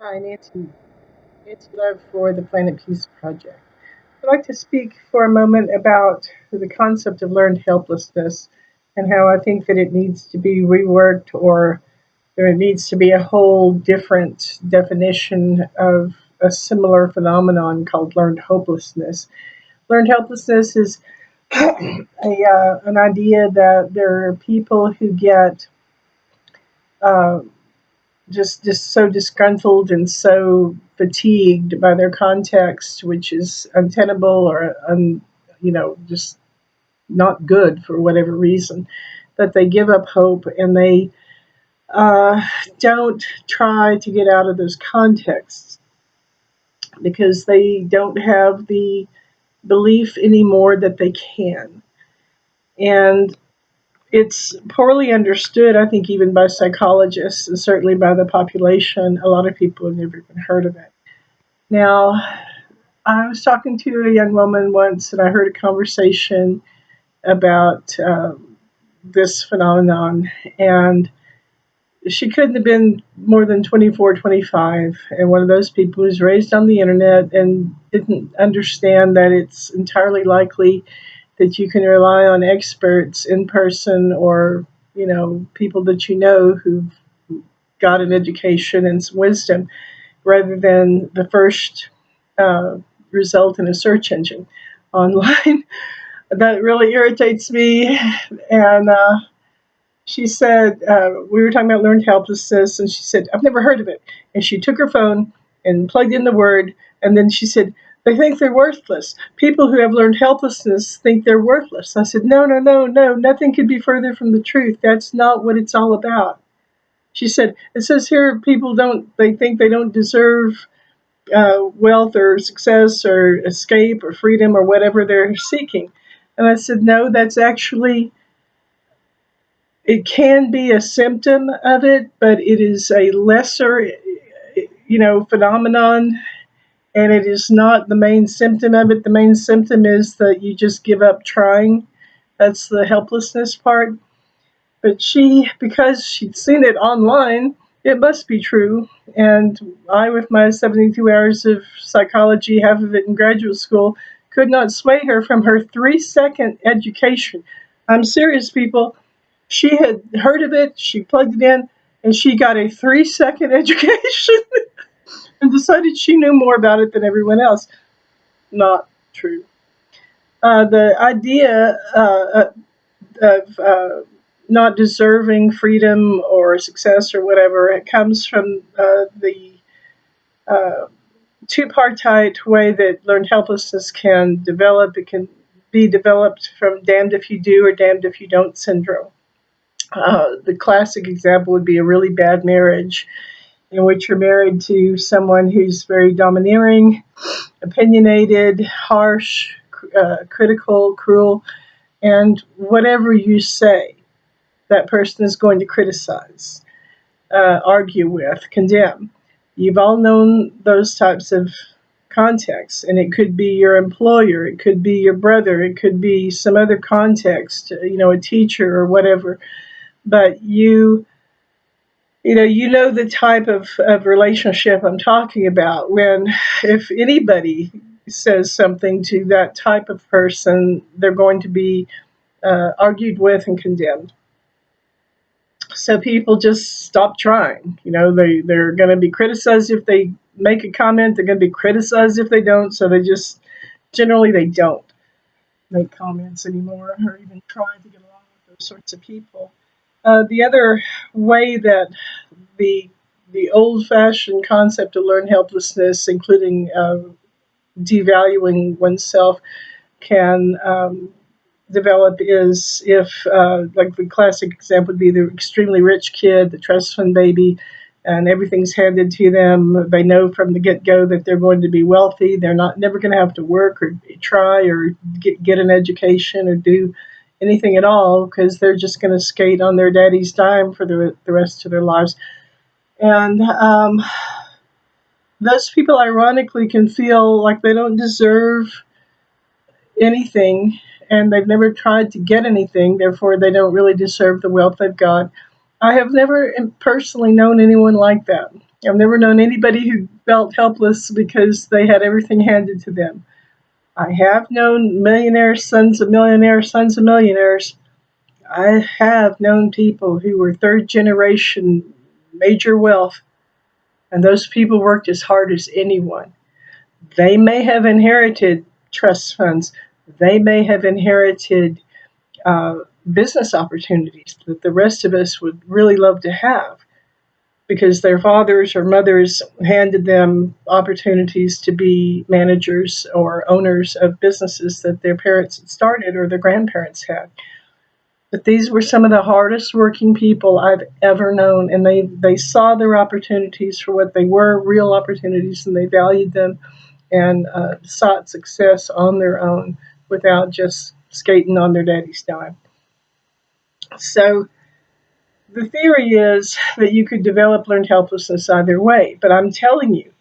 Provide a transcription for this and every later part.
Hi, Nancy. Nancy Love for the Planet Peace Project. I'd like to speak for a moment about the concept of learned helplessness and how I think that it needs to be reworked, or there needs to be a whole different definition of a similar phenomenon called learned hopelessness. Learned helplessness is an idea that there are people who get uh, just so disgruntled and so fatigued by their context, which is untenable or just not good for whatever reason, that they give up hope and they uh, don't try to get out of those contexts because they don't have the belief anymore that they can. And it's poorly understood, I think, even by psychologists and certainly by the population. A lot of people have never even heard of it. Now, I was talking to a young woman once, and I heard a conversation about this phenomenon, and she couldn't have been more than 24, 25, and one of those people who's raised on the internet and didn't understand that it's entirely likely that you can rely on experts in person, or people that you know who've got an education and some wisdom, rather than the first uh, result in a search engine online. That really irritates me. And she said, we were talking about learned helplessness, and she said, I've never heard of it. And she took her phone and plugged in the word, and then she said, they think they're worthless. People who have learned helplessness think they're worthless. I said, no, no, no, no, nothing could be further from the truth. That's not what it's all about. She said, it says here people don't, they think they don't deserve wealth or success or escape or freedom or whatever they're seeking. And I said, no, that's actually, it can be a symptom of it, but it is a lesser, phenomenon, and it is not the main symptom of it. The main symptom is that you just give up trying. That's the helplessness part. But she, because she'd seen it online, it must be true. And I, with my 72 hours of psychology, half of it in graduate school, could not sway her from her 3-second education. I'm serious, people. She had heard of it, she plugged it in, and she got a 3-second education and decided she knew more about it than everyone else. Not true. The idea of not deserving freedom or success or whatever, it comes from the uh, two-partite way that learned helplessness can develop. It can be developed from damned if you do or damned if you don't syndrome. The classic example would be a really bad marriage in which you're married to someone who's very domineering, opinionated, harsh, critical, cruel, and whatever you say, that person is going to criticize, argue with, condemn. You've all known those types of contexts, and it could be your employer, it could be your brother, it could be some other context, a teacher or whatever. But you know the type of relationship I'm talking about. When if anybody says something to that type of person, they're going to be argued with and condemned. So people just stop trying. They're going to be criticized if they make a comment. They're going to be criticized if they don't. So they just generally they don't make comments anymore or even try to get along with those sorts of people. The other way that the the old-fashioned concept of learned helplessness, including devaluing oneself, can develop is if, like the classic example would be the extremely rich kid, the trust fund baby, and everything's handed to them. They know from the get-go that they're going to be wealthy. They're not never going to have to work or try or get an education or do anything at all because they're just going to skate on their daddy's dime for the rest of their lives. And those people, ironically, can feel like they don't deserve anything and they've never tried to get anything, therefore, they don't really deserve the wealth they've got. I have never personally known anyone like that. I've never known anybody who felt helpless because they had everything handed to them. I have known millionaires, sons of millionaires, sons of millionaires. I have known people who were third generation major wealth, and those people worked as hard as anyone. They may have inherited trust funds, they may have inherited business opportunities that the rest of us would really love to have because their fathers or mothers handed them opportunities to be managers or owners of businesses that their parents had started or their grandparents had. But these were some of the hardest working people I've ever known, and they saw their opportunities for what they were, real opportunities, and they valued them and sought success on their own without just skating on their daddy's dime. So the theory is that you could develop learned helplessness either way, but I'm telling you,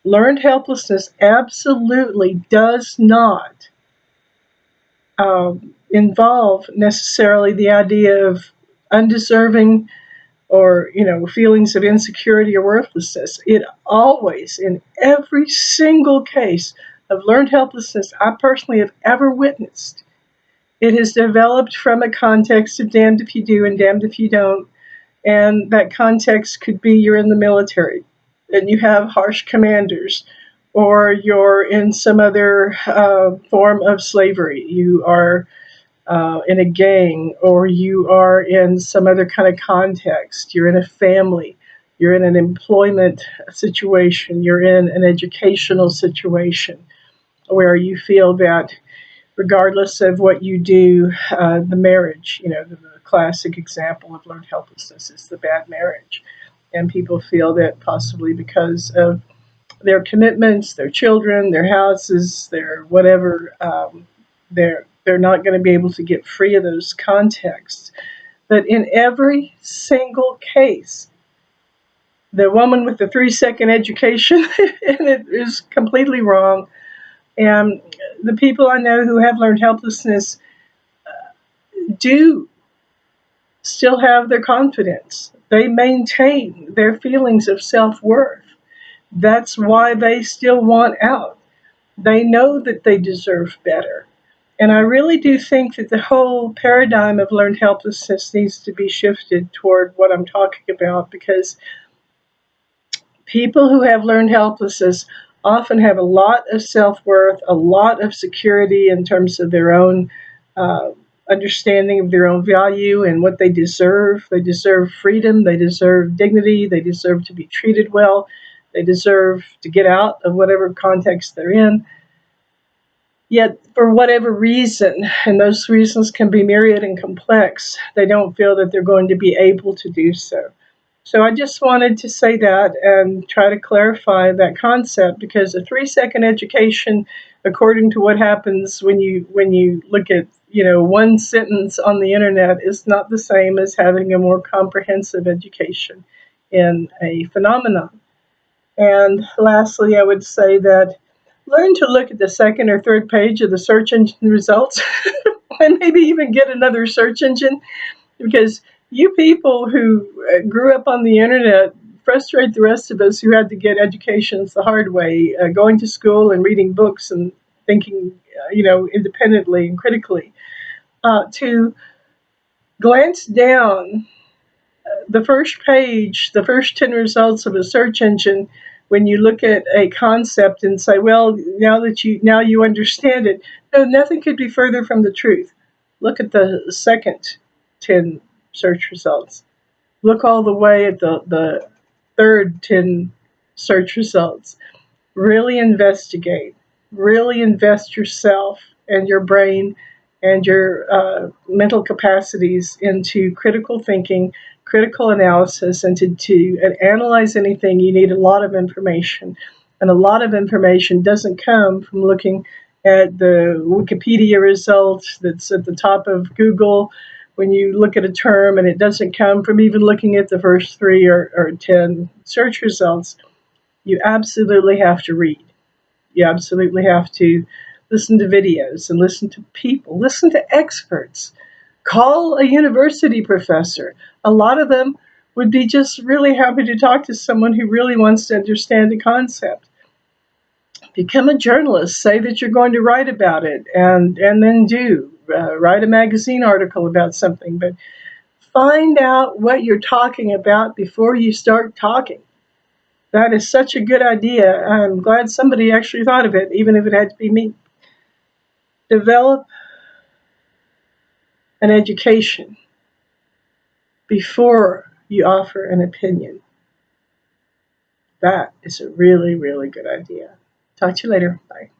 learned helplessness absolutely does not involve necessarily the idea of undeserving or feelings of insecurity or worthlessness. It always, in every single case of learned helplessness I personally have ever witnessed, it has developed from a context of damned if you do and damned if you don't. And that context could be you're in the military and you have harsh commanders, or you're in some other form of slavery. You are in a gang, or you are in some other kind of context. You're in a family. You're in an employment situation. You're in an educational situation where you feel that regardless of what you do, the marriage, the classic example of learned helplessness is the bad marriage. And people feel that possibly because of their commitments, their children, their houses, their whatever, they're not going to be able to get free of those contexts. But in every single case, the woman with the 3-second education, and it is completely wrong. And the people I know who have learned helplessness do still have their confidence. They maintain their feelings of self worth. That's why they still want out. They know that they deserve better. And I really do think that the whole paradigm of learned helplessness needs to be shifted toward what I'm talking about, because people who have learned helplessness often have a lot of self worth, a lot of security in terms of their own uh, understanding of their own value and what they deserve. They deserve freedom, they deserve dignity, they deserve to be treated well, they deserve to get out of whatever context they're in. Yet, for whatever reason, and those reasons can be myriad and complex, they don't feel that they're going to be able to do so. So I just wanted to say that and try to clarify that concept, because a 3-second education, according to what happens when you look at one sentence on the internet, is not the same as having a more comprehensive education in a phenomenon. And lastly, I would say that learn to look at the second or third page of the search engine results and maybe even get another search engine, because you people who grew up on the internet frustrate the rest of us who had to get educations the hard way, going to school and reading books and thinking, independently and critically, to glance down the first page, the first 10 results of a search engine, when you look at a concept and say, well, now you understand it. No, nothing could be further from the truth. Look at the second 10 search results. Look all the way at the third 10 search results. Really investigate, really invest yourself and your brain and your mental capacities into critical thinking, critical analysis, and to analyze anything. You need a lot of information. And a lot of information doesn't come from looking at the Wikipedia results that's at the top of Google when you look at a term, and it doesn't come from even looking at the first 3 or 10 search results. You absolutely have to read. You absolutely have to listen to videos and listen to people, listen to experts. Call a university professor. A lot of them would be just really happy to talk to someone who really wants to understand the concept. Become a journalist. Say that you're going to write about it, and then do write a magazine article about something. But find out what you're talking about before you start talking. That is such a good idea. I'm glad somebody actually thought of it, even if it had to be me. Develop an education before you offer an opinion. That is a really, really good idea. Talk to you later. Bye.